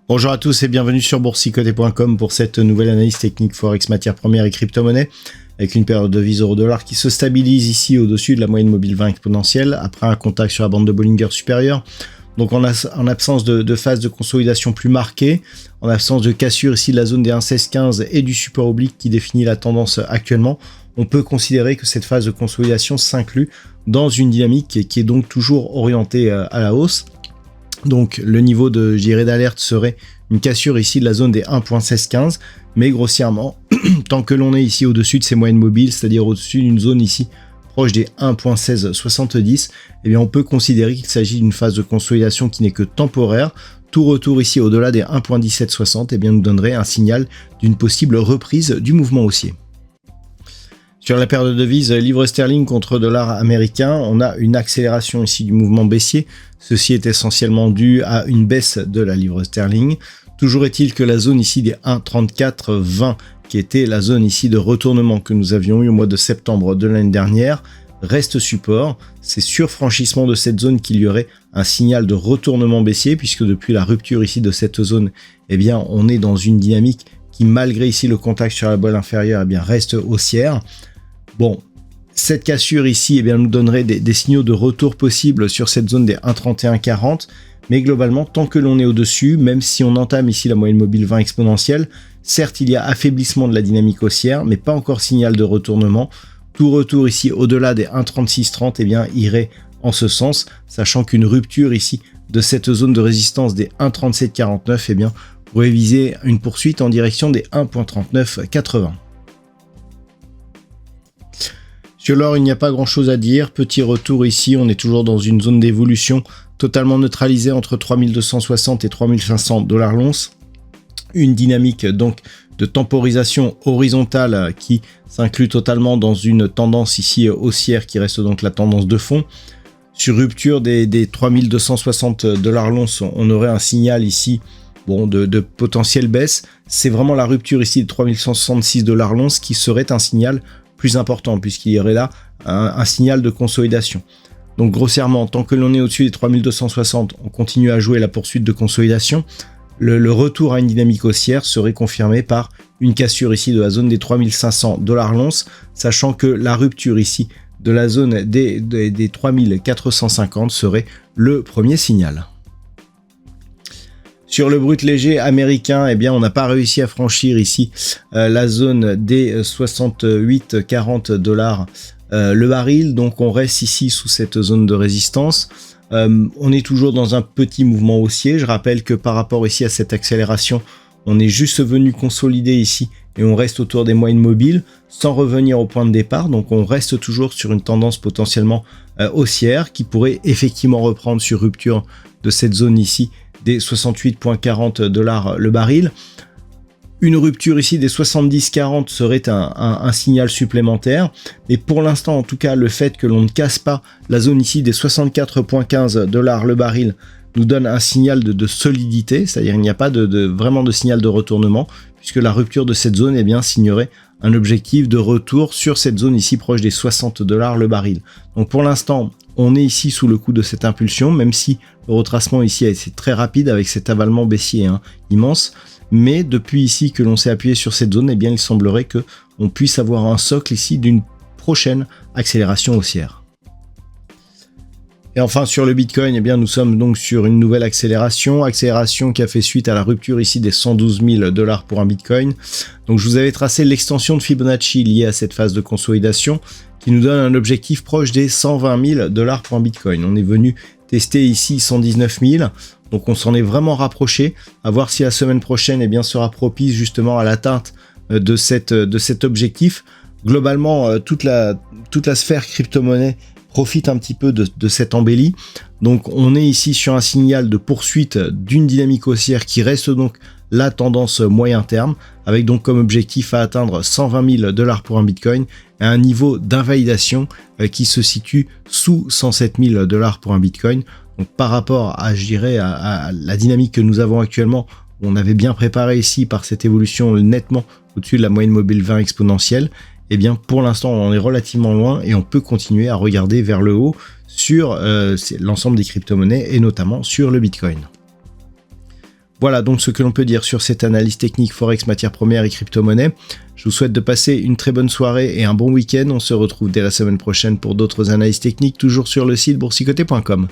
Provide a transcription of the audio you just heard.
Bonjour à tous et bienvenue sur boursicoté.com pour cette nouvelle analyse technique Forex matières premières et crypto-monnaies avec une paire de devises euro-dollar qui se stabilise ici au-dessus de la moyenne mobile 20 exponentielle après un contact sur la bande de Bollinger supérieure. Donc en absence de phase de consolidation plus marquée, en absence de cassure ici de la zone des 1,1615 et du support oblique qui définit la tendance actuellement, on peut considérer que cette phase de consolidation s'inclut dans une dynamique qui est donc toujours orientée à la hausse. Donc le niveau d'alerte serait une cassure ici de la zone des 1,1615, mais grossièrement, tant que l'on est ici au-dessus de ces moyennes mobiles, c'est-à-dire au-dessus d'une zone ici proche des 1,1670, eh bien on peut considérer qu'il s'agit d'une phase de consolidation qui n'est que temporaire. Tout retour ici au-delà des 1,1760 eh bien nous donnerait un signal d'une possible reprise du mouvement haussier. Sur la paire de devises livre sterling contre dollar américain, on a une accélération ici du mouvement baissier. Ceci est essentiellement dû à une baisse de la livre sterling. Toujours est-il que la zone ici des 1,3420, qui était la zone ici de retournement que nous avions eu au mois de septembre de l'année dernière, reste support. C'est sur franchissement de cette zone qu'il y aurait un signal de retournement baissier, puisque depuis la rupture ici de cette zone, eh bien on est dans une dynamique qui, malgré ici le contact sur la boîte inférieure, eh bien reste haussière. Bon, cette cassure ici eh bien, nous donnerait des signaux de retour possibles sur cette zone des 1,3140, mais globalement, tant que l'on est au-dessus, même si on entame ici la moyenne mobile 20 exponentielle, certes il y a affaiblissement de la dynamique haussière, mais pas encore signal de retournement. Tout retour ici au-delà des 1,3630 eh bien, irait en ce sens, sachant qu'une rupture ici de cette zone de résistance des 1,3749 eh bien, pourrait viser une poursuite en direction des 1,3980. Sur l'or, il n'y a pas grand chose à dire. Petit retour ici, on est toujours dans une zone d'évolution totalement neutralisée entre 3260 et 3500 dollars l'once. Une dynamique donc de temporisation horizontale qui s'inclut totalement dans une tendance ici haussière qui reste donc la tendance de fond. Sur rupture des 3260 dollars l'once, on aurait un signal ici de potentielle baisse. C'est vraiment la rupture ici de 3166 dollars l'once qui serait un signal plus important, puisqu'il y aurait là un signal de consolidation. Donc grossièrement, tant que l'on est au-dessus des 3260, on continue à jouer la poursuite de consolidation. Le retour à une dynamique haussière serait confirmé par une cassure ici de la zone des 3500 dollars l'once, sachant que la rupture ici de la zone des 3450 serait le premier signal. Sur le brut léger américain, eh bien, on n'a pas réussi à franchir ici la zone des 68,40 dollars le baril. Donc, on reste ici sous cette zone de résistance. On est toujours dans un petit mouvement haussier. Je rappelle que par rapport ici à cette accélération, on est juste venu consolider ici et on reste autour des moyennes mobiles sans revenir au point de départ. Donc, on reste toujours sur une tendance potentiellement haussière qui pourrait effectivement reprendre sur rupture de cette zone ici des 68,40 dollars le baril. Une rupture ici des 70,40 serait un signal supplémentaire, mais pour l'instant en tout cas le fait que l'on ne casse pas la zone ici des 64,15 dollars le baril nous donne un signal de solidité, c'est-à-dire il n'y a pas vraiment de signal de retournement, puisque la rupture de cette zone eh bien, signerait un objectif de retour sur cette zone ici proche des 60 dollars le baril. Donc pour l'instant, on est ici sous le coup de cette impulsion, même si le retracement ici a été très rapide avec cet avalement baissier immense. Mais depuis ici que l'on s'est appuyé sur cette zone, eh bien, il semblerait qu'on puisse avoir un socle ici d'une prochaine accélération haussière. Et enfin sur le Bitcoin, eh bien, nous sommes donc sur une nouvelle accélération qui a fait suite à la rupture ici des 112 000 dollars pour un Bitcoin. Donc je vous avais tracé l'extension de Fibonacci liée à cette phase de consolidation qui nous donne un objectif proche des 120 000 dollars pour un Bitcoin. On est venu tester ici 119 000, donc on s'en est vraiment rapproché, à voir si la semaine prochaine eh bien, sera propice justement à l'atteinte de cet objectif. Globalement, toute la sphère crypto-monnaie profite un petit peu de cette embellie. Donc on est ici sur un signal de poursuite d'une dynamique haussière qui reste donc la tendance moyen terme, avec donc comme objectif à atteindre 120 000 dollars pour un Bitcoin à un niveau d'invalidation qui se situe sous 107 000 $ pour un Bitcoin. Donc par rapport à, je dirais, à la dynamique que nous avons actuellement, on avait bien préparé ici par cette évolution nettement au-dessus de la moyenne mobile 20 exponentielle, eh bien pour l'instant on en est relativement loin et on peut continuer à regarder vers le haut sur l'ensemble des crypto-monnaies et notamment sur le Bitcoin. Voilà donc ce que l'on peut dire sur cette analyse technique Forex, matières premières et crypto-monnaies. Je vous souhaite de passer une très bonne soirée et un bon week-end. On se retrouve dès la semaine prochaine pour d'autres analyses techniques, toujours sur le site boursicoté.com.